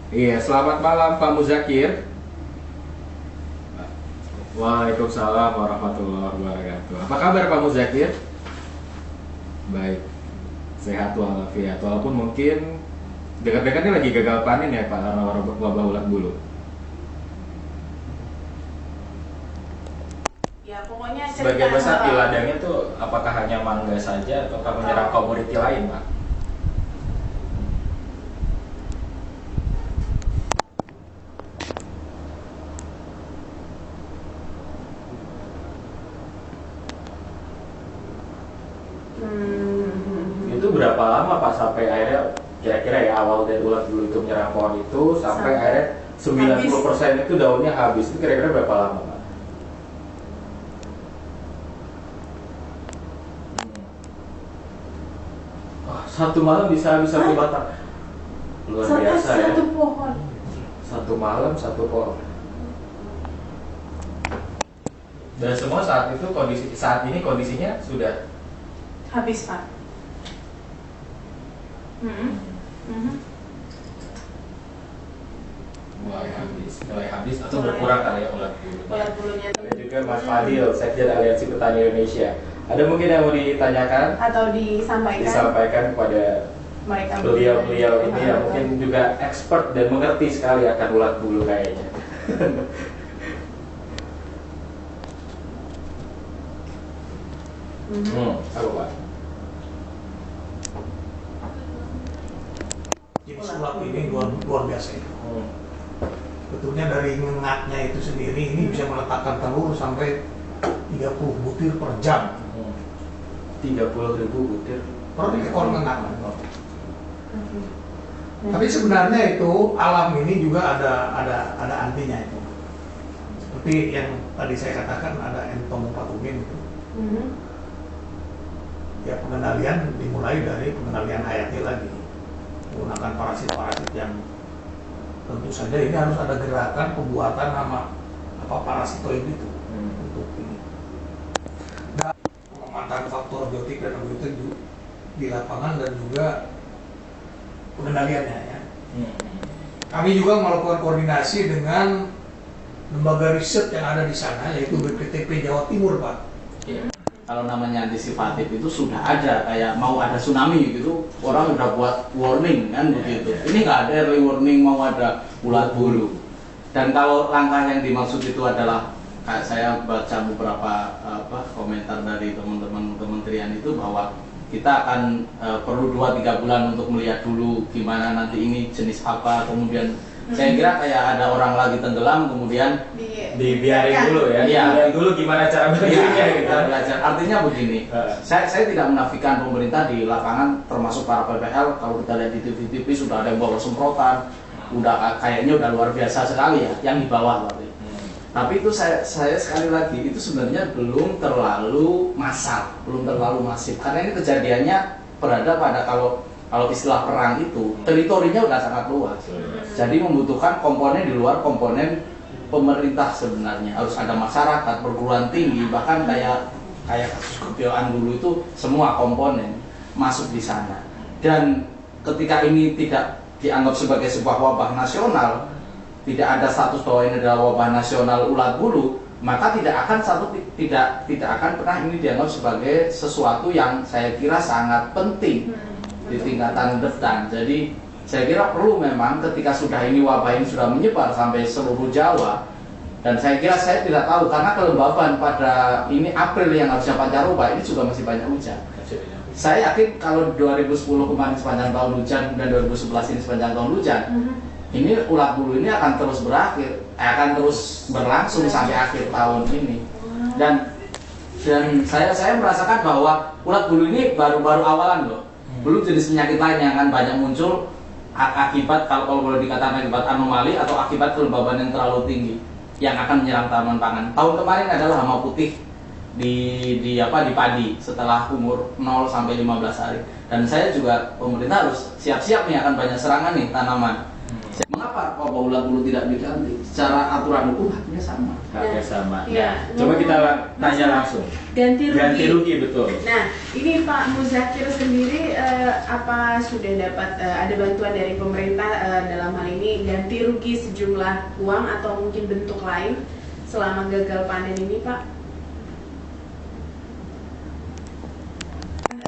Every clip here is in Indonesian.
Iya, selamat malam Pak Muzakir. Waalaikumsalam warahmatullahi wabarakatuh. Apa kabar Pak Muzakir? Baik, sehat walafiat. Walaupun mungkin dekat-dekat ini lagi gagal panen ya Pak karena wabah ulat bulu. Ya pokoknya Sebagian cerita besar di sama ladangnya tuh apakah hanya mangga saja atau menyerang komoditi lain Pak? Itu berapa lama Pak sampai akhirnya kira-kira ya awal dari ulat bulu itu menyerang pohon itu sampai akhirnya 90% itu daunnya habis, itu kira-kira berapa lama Pak? Wah, satu malam bisa beli batang. Luar sampai biasa ya. satu pohon. Satu malam satu pohon. Dan semua saat itu saat ini kondisinya sudah Habis Pak. mulai habis atau berkurang kali ya ulat bulu. Ulat bulunya Dan juga Mas Fadil, Sekjen Aliansi Petani Indonesia. Ada mungkin yang mau ditanyakan? atau disampaikan Disampaikan kepada mereka beliau-beliau ini yang mungkin juga expert dan mengerti sekali akan ulat bulu kayaknya. Apa Pak? Jenis ulat ini luar biasa itu. Betulnya dari ngengatnya itu sendiri ini bisa meletakkan telur sampai 30 butir per jam. 30.000 butir Per ekor ngengat. Tapi sebenarnya itu alam ini juga ada antinya itu. Seperti yang tadi saya katakan ada entomopatogen itu. Ya pengendalian dimulai dari pengendalian hayati lagi, menggunakan parasit-parasit yang tentu saja ini harus ada gerakan pembuatan nama parasitoid itu untuk ini. Dan pengamatan faktor biotik dan abiotik di lapangan dan juga pengendaliannya ya. Kami juga melakukan koordinasi dengan lembaga riset yang ada di sana yaitu BPTP Jawa Timur Pak. Kalau namanya antisipatif itu sudah ada, kayak mau ada tsunami gitu, orang udah buat warning kan begitu. Ini nggak ada early warning mau ada ulat bulu. Dan kalau langkah yang dimaksud itu adalah, kayak saya baca beberapa komentar dari teman-teman kementerian itu bahwa kita akan perlu 2-3 bulan untuk melihat dulu gimana nanti ini jenis apa, kemudian saya kira kayak ada orang lagi tenggelam kemudian dibiarin dulu ya. Iya. Dilihat dulu gimana cara berdirinya gitu. Belajar. Artinya begini, saya tidak menafikan pemerintah di lapangan termasuk para PPL. Kalau kita lihat di TV sudah ada yang bawa semprotan, udah kayaknya udah luar biasa sekali ya yang di bawah tapi itu saya sekali lagi itu sebenarnya belum terlalu massal, belum terlalu masif karena ini kejadiannya berada pada kalau istilah perang itu teritorinya udah sangat luas. Jadi membutuhkan komponen di luar komponen pemerintah sebenarnya. Harus ada masyarakat, perguruan tinggi, bahkan kayak kasus kebiayaan dulu itu semua komponen masuk di sana. Dan ketika ini tidak dianggap sebagai sebuah wabah nasional, tidak ada status bahwa ini adalah wabah nasional ulat bulu, maka tidak akan pernah ini dianggap sebagai sesuatu yang saya kira sangat penting di tingkatan depan. Jadi saya kira perlu memang ketika sudah ini wabah ini sudah menyebar sampai seluruh Jawa, dan saya kira saya tidak tahu karena kelembaban pada ini April yang harusnya pancaroba ini juga masih banyak hujan. Saya yakin kalau 2010 kemarin sepanjang tahun hujan dan 2011 ini sepanjang tahun hujan, ini ulat bulu ini akan terus akan terus berlangsung sampai akhir tahun ini. Dan saya merasakan bahwa ulat bulu ini baru awalan loh. Belum jenis penyakit lain yang akan banyak muncul akibat kalau boleh dikatakan akibat anomali atau akibat kelembaban yang terlalu tinggi yang akan menyerang tanaman pangan. Tahun kemarin adalah hama putih di padi setelah umur 0 sampai 15 hari. Dan saya juga pemerintah harus siap-siap nih akan banyak serangan nih tanaman. Mengapa wabah ulat bulu tidak diganti? Secara aturan hukum haknya sama. Haknya sama. Iya. Nah, coba kita tanya langsung. Ganti rugi. Ganti rugi, betul. Nah, ini Pak Muzakir sendiri apa sudah dapat ada bantuan dari pemerintah dalam hal ini ganti rugi sejumlah uang atau mungkin bentuk lain selama gagal panen ini, Pak?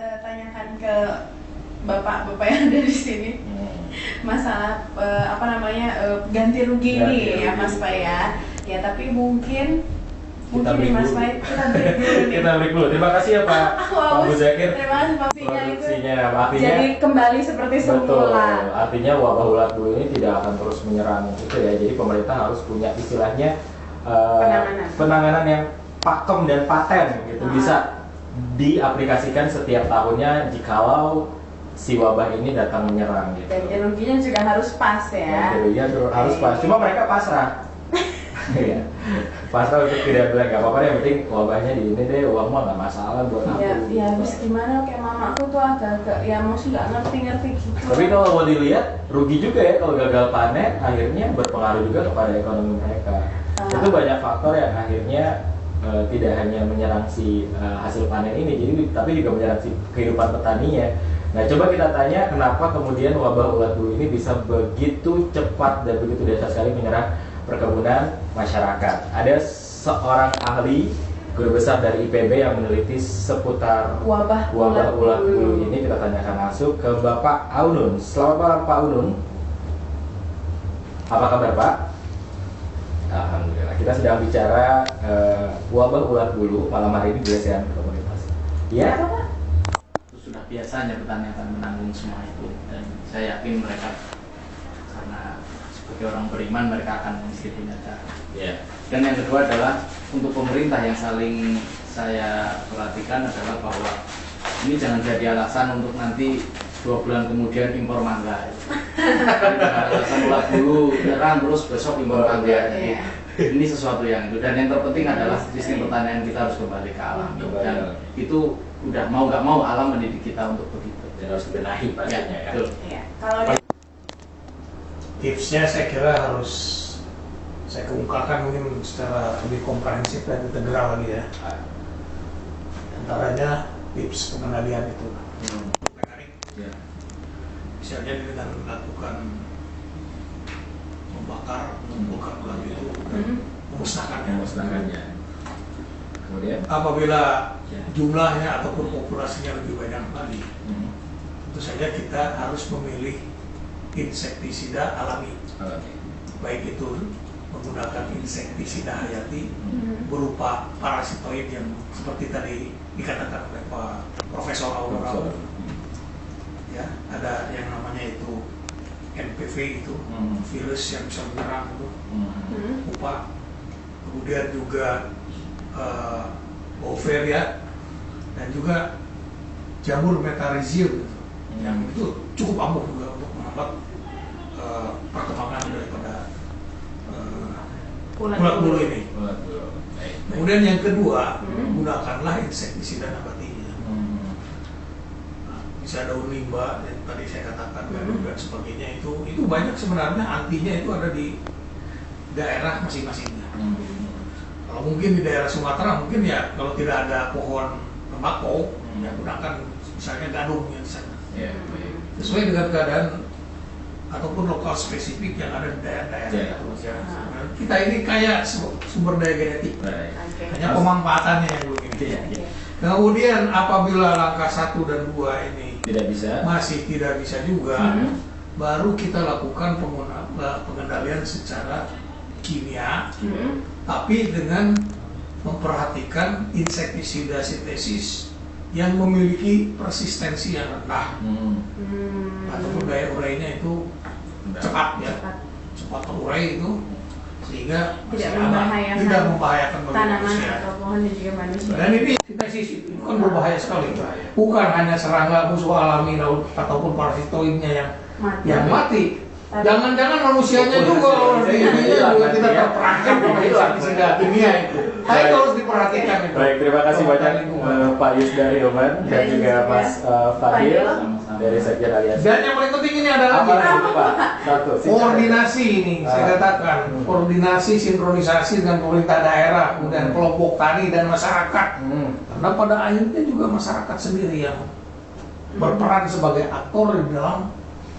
Tanyakan ke bapak-bapak yang ada di sini masalah ganti rugi Ganti ini ya rugi. Mas Pak ya. Ya tapi mungkin Kita break nih Mas dulu. Pak kita break dulu nih. Kita break dulu. Terima kasih ya Pak Wow, Muzakir. terima kasih Pak Sinyal itu. Produksinya, artinya Jadi kembali seperti betul. semula. Artinya wabah ulat bulu ini tidak akan terus menyerang itu ya. Jadi pemerintah harus punya istilahnya penanganan yang pakem dan paten gitu, bisa diaplikasikan setiap tahunnya jikalau si wabah ini datang menyerang gitu. Dan ruginya juga harus pas ya. Iya, harus pas. Cuma mereka pasrah. Iya. Pasrah untuk tidak bilang nggak apa-apa deh, yang penting wabahnya di ini deh, uang mah nggak masalah buat aku. Ya habis gimana kayak mamaku tuh agak ya masih nggak ngerti gitu. Tapi kalau mau dilihat rugi juga ya kalau gagal panen, akhirnya berpengaruh juga kepada ekonomi mereka. Itu banyak faktor yang akhirnya tidak hanya menyerang si hasil panen ini, jadi tapi juga menyerang si kehidupan petaninya. Nah, coba kita tanya kenapa kemudian wabah ulat bulu ini bisa begitu cepat dan begitu dahsyat sekali menyerang perkebunan masyarakat. Ada seorang ahli guru besar dari IPB yang meneliti seputar wabah ulat bulu ini. Kita tanyakan langsung ke Bapak Aunun. Selamat malam Pak Aunun. Apa kabar Pak? Alhamdulillah. Kita sedang bicara wabah ulat bulu malam hari ini di Lesehan Komunitas. Ya. Apa, Pak? Sudah biasanya petani akan menanggung semua itu, dan saya yakin mereka karena sebagai orang beriman mereka akan mesti punya cara. Ya. Dan yang kedua adalah untuk pemerintah yang saling saya perhatikan adalah bahwa ini jangan jadi alasan untuk nanti 2 bulan kemudian impor mangga. Alasan ulat bulu nyerang terus besok impor mangga. Jadi, ini sesuatu yang itu, dan yang terpenting adalah sistem pertanian kita harus kembali ke alam, dan itu udah mau nggak mau alam mendidik kita untuk begitu. Dan harus dibenahi pastinya ya. Betul. Iya. Kalau Tipsnya saya kira harus saya kemukakan mungkin secara lebih komprehensif dan integral lagi ya. Antaranya tips pengendalian itu. Mekanik. Ya. Misalnya dengan melakukan membakar, mengumpulkan ulat itu dan memusnahkannya. Memusnahkannya. Kemudian Apabila jumlahnya ataupun populasinya lebih banyak lagi, tentu saja kita harus memilih insektisida alami, baik itu menggunakan insektisida hayati berupa parasitoid yang seperti tadi dikatakan oleh Pak Profesor Aurora. Ya, ada yang namanya itu NPV itu virus yang bisa menyerang itu pupa. Kemudian juga Bovaria dan juga jamur metarizium gitu. Yang itu cukup ampuh juga untuk menghambat perkembangan daripada ulat bulu ini. Kemudian yang kedua, gunakanlah insektisida nabatinya. Bisa daun limba yang tadi saya katakan dan sebagainya, itu banyak sebenarnya antinya itu ada di daerah masing-masingnya. Kalau mungkin di daerah Sumatera mungkin ya kalau tidak ada pohon tembakau ya gunakan misalnya gadung yang di sana. Sesuai dengan keadaan ataupun lokal spesifik yang ada di daerah-daerah. Kita ini kayak sumber daya genetik, hanya pemanfaatannya yang begini. Kemudian apabila langkah 1 dan 2 ini masih tidak bisa juga, baru kita lakukan pengendalian secara kimia, tapi dengan memperhatikan insektisida sintesis yang memiliki persistensi yang rendah, ataupun daya urainya itu cepat ya, cepat terurai itu, sehingga tidak membahayakan bagi tanaman manusia. atau pohon dan juga manusia. Dan ini sintesis itu kan berbahaya sekali, bukan hanya serangga musuh alami ataupun parasitoidnya yang mati, Jangan-jangan manusianya juga orang di dunia juga kita terperangkap oleh sisi kimia itu. Nah, itu harus diperhatikan itu. Baik, terima kasih banyak Pak Yus dari Oman dan juga Mas Fadil dari Sekjen Aliansi. Dan yang paling penting ini adalah Apa lagi Pak? Satu. koordinasi ini, saya katakan koordinasi sinkronisasi dengan pemerintah daerah, kemudian kelompok tani dan masyarakat. Karena pada akhirnya juga masyarakat sendiri yang berperan sebagai aktor di dalam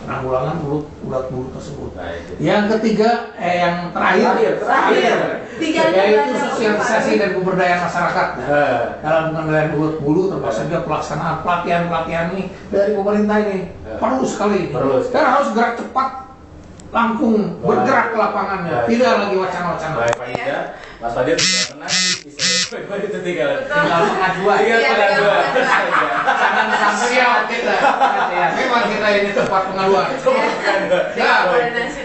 penanggulangan ulat bulu tersebut. Baik. Yang ketiga, yang terakhir, yaitu sosialisasi dan pemberdayaan masyarakat dalam pengendalian ulat bulu, termasuk juga pelaksanaan pelatihan ini dari pemerintah ini perlu sekali. Dan harus gerak cepat, langsung bergerak ke lapangannya, tidak lagi wacana-wacana. Baik, Pak Ida, Mas Fadil sudah tenang, bisa itu tinggal pengaduan. pengaduan. Jangan sampai kita. Memang kita ini tempat pengaduan.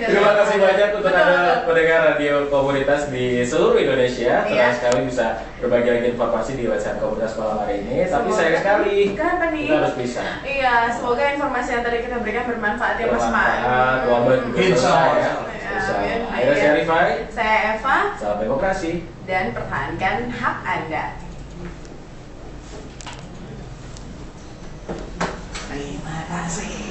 Terima kasih banyak untuk Anda pendengar radio komunitas di seluruh Indonesia. Senang sekali bisa berbagi lagi informasi di website komunitas malam hari ini. Tapi sayang sekali Kenapa nih? kita harus bisa. Iya, semoga informasi yang tadi kita berikan bermanfaat ya Mas Mai. Wabah juga Insya selesai Allah. ya. Insya Allah. Akhirnya saya Rifai. Saya Eva Salam demokrasi. dan pertahankan hak Anda. Terima kasih.